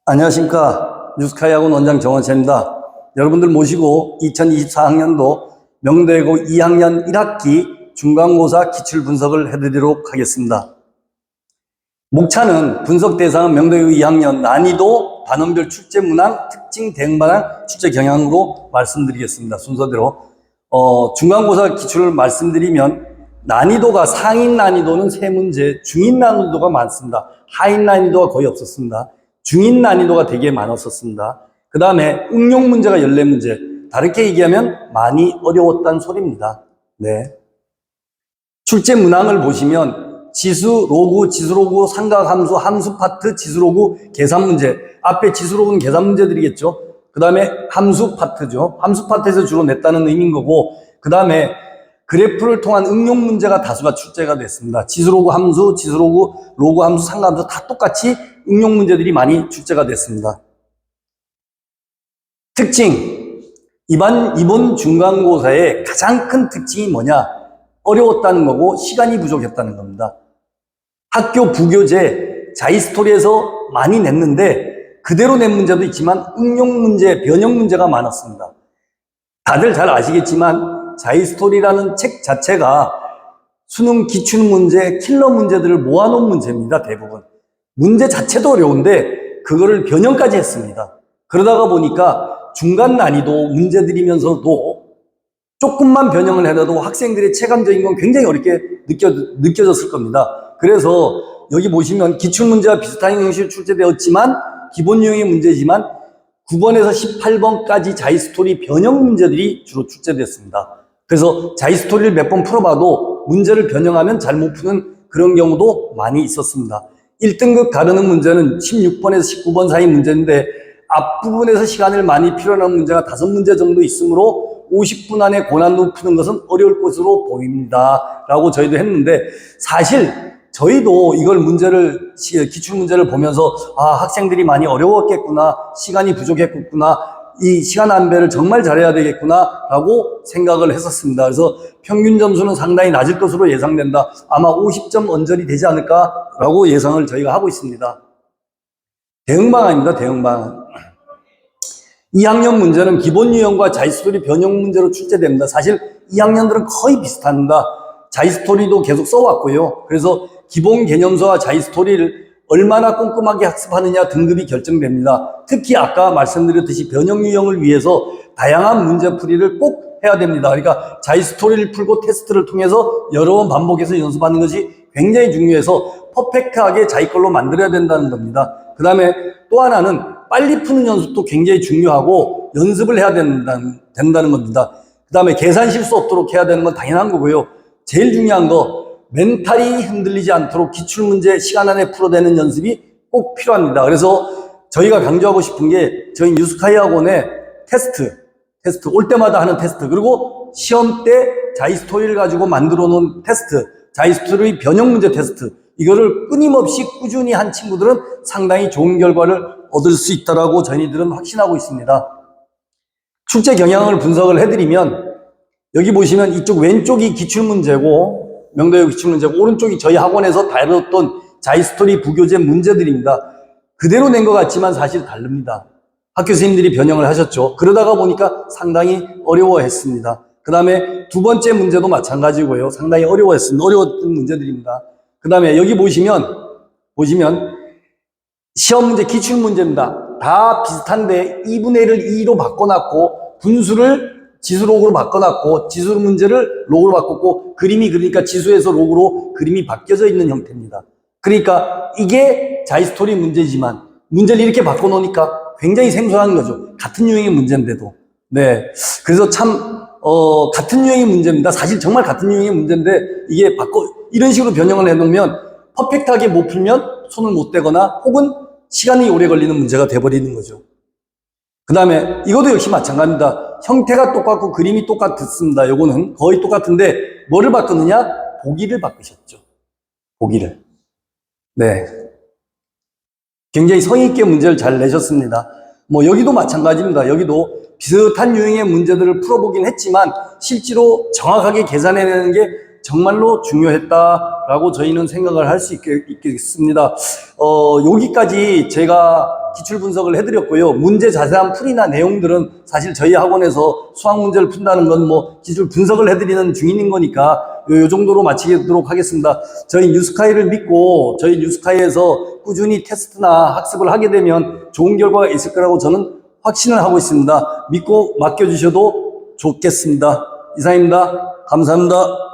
안녕하십니까. 뉴스카이학원 원장 정원찬입니다. 여러분들 모시고 2024학년도 명대고 2학년 1학기 중간고사 기출 분석을 해드리도록 하겠습니다. 목차는 분석 대상은 명대고 2학년 난이도, 단원별 출제 문항, 특징 대응 반항, 출제 경향으로 말씀드리겠습니다. 순서대로 중간고사 기출을 말씀드리면 난이도가 상인 난이도는 3문제, 중인 난이도가 많습니다. 하인 난이도가 거의 없었습니다. 중인 난이도가 되게 많았었습니다. 그 다음에 응용 문제가 14문제. 다르게 얘기하면 많이 어려웠다는 소리입니다. 네. 출제 문항을 보시면 지수, 로그, 삼각함수, 함수 파트, 지수, 로그, 계산 문제. 앞에 지수, 로그는 계산 문제들이겠죠. 그 다음에 함수 파트죠. 함수 파트에서 주로 냈다는 의미인 거고, 그 다음에 그래프를 통한 응용 문제가 다수가 출제가 됐습니다. 지수, 로그, 함수, 지수, 로그, 함수, 삼각함수 다 똑같이 응용 문제들이 많이 출제가 됐습니다. 특징. 이번 중간고사의 가장 큰 특징이 뭐냐? 어려웠다는 거고 시간이 부족했다는 겁니다. 학교 부교재 자이스토리에서 많이 냈는데 그대로 낸 문제도 있지만 응용 문제, 변형 문제가 많았습니다. 다들 잘 아시겠지만 자이스토리라는 책 자체가 수능 기출문제, 킬러 문제들을 모아놓은 문제입니다. 대부분. 문제 자체도 어려운데 그거를 변형까지 했습니다. 그러다가 보니까 중간 난이도 문제들이면서도 조금만 변형을 해도 학생들의 체감적인 건 굉장히 어렵게 느껴졌을 겁니다. 그래서 여기 보시면 기출문제와 비슷한 형식으로 출제되었지만 기본 유형의 문제지만 9번에서 18번까지 자이스토리 변형 문제들이 주로 출제됐습니다. 그래서 자이스토리를 몇 번 풀어봐도 문제를 변형하면 잘 못 푸는 그런 경우도 많이 있었습니다. 1등급 다루는 문제는 16번에서 19번 사이 문제인데 앞부분에서 시간을 많이 필요한 문제가 5문제 정도 있으므로 50분 안에 고난도 푸는 것은 어려울 것으로 보입니다. 라고 저희도 했는데 사실 저희도 이걸 기출 문제를 보면서 학생들이 많이 어려웠겠구나, 시간이 부족했구나, 이 시간 안배를 정말 잘해야 되겠구나 라고 생각을 했었습니다. 그래서 평균 점수는 상당히 낮을 것으로 예상된다. 아마 50점 언저리 되지 않을까 라고 예상을 저희가 하고 있습니다. 대응방안입니다. 대응방안. 2학년 문제는 기본 유형과 자이스토리 변형 문제로 출제됩니다. 사실 2학년들은 거의 비슷합니다. 자이스토리도 계속 써왔고요. 그래서 기본 개념서와 자이스토리를 얼마나 꼼꼼하게 학습하느냐 등급이 결정됩니다. 특히 아까 말씀드렸듯이 변형 유형을 위해서 다양한 문제풀이를 꼭 해야 됩니다. 그러니까 자이스토리를 풀고 테스트를 통해서 여러 번 반복해서 연습하는 것이 굉장히 중요해서 퍼펙트하게 자기 걸로 만들어야 된다는 겁니다. 그 다음에 또 하나는 빨리 푸는 연습도 굉장히 중요하고 연습을 해야 된다는 겁니다. 그 다음에 계산 실수 없도록 해야 되는 건 당연한 거고요. 제일 중요한 거 멘탈이 흔들리지 않도록 기출문제 시간 안에 풀어내는 연습이 꼭 필요합니다. 그래서 저희가 강조하고 싶은 게 저희 뉴스카이 학원의 테스트 올 때마다 하는 테스트, 그리고 시험 때 자이스토리를 가지고 만들어 놓은 테스트, 자이스토리 변형 문제 테스트, 이거를 끊임없이 꾸준히 한 친구들은 상당히 좋은 결과를 얻을 수 있다라고 저희들은 확신하고 있습니다. 출제 경향을 분석을 해드리면 여기 보시면 이쪽 왼쪽이 기출문제고 명대고 기출문제고 오른쪽이 저희 학원에서 다뤘던 자이스토리 부교재 문제들입니다. 그대로 낸 것 같지만 사실 다릅니다. 학교 선생님들이 변형을 하셨죠. 그러다가 보니까 상당히 어려워했습니다. 그 다음에 두 번째 문제도 마찬가지고요. 상당히 어려웠던 문제들입니다. 그 다음에 여기 보시면 시험 문제 기출문제입니다. 다 비슷한데 2분의 1을 2로 바꿔놨고 분수를 지수 로그로 바꿔놨고 지수 문제를 로그로 바꿨고 그림이 그러니까 지수에서 로그로 그림이 바뀌어져 있는 형태입니다. 그러니까 이게 자이스토리 문제지만 문제를 이렇게 바꿔놓으니까 굉장히 생소한 거죠. 같은 유형의 문제인데도. 네. 그래서 참 같은 유형의 문제입니다. 사실 정말 같은 유형의 문제인데 이게 이런 식으로 변형을 해놓으면 퍼펙트하게 못 풀면 손을 못 대거나 혹은 시간이 오래 걸리는 문제가 돼버리는 거죠. 그 다음에 이것도 역시 마찬가지입니다. 형태가 똑같고 그림이 똑같습니다. 요거는 거의 똑같은데 뭐를 바꾸느냐? 보기를 바꾸셨죠. 보기를. 네. 굉장히 성의 있게 문제를 잘 내셨습니다. 여기도 마찬가지입니다. 여기도 비슷한 유형의 문제들을 풀어보긴 했지만 실제로 정확하게 계산해내는 게 정말로 중요했다라고 저희는 생각을 할 수 있겠습니다. 여기까지 제가 기출 분석을 해드렸고요. 문제 자세한 풀이나 내용들은 사실 저희 학원에서 수학 문제를 푼다는 건 뭐 기출 분석을 해드리는 중인 거니까 요 정도로 마치도록 하겠습니다. 저희 뉴스카이를 믿고 저희 뉴스카이에서 꾸준히 테스트나 학습을 하게 되면 좋은 결과가 있을 거라고 저는 확신을 하고 있습니다. 믿고 맡겨주셔도 좋겠습니다. 이상입니다. 감사합니다.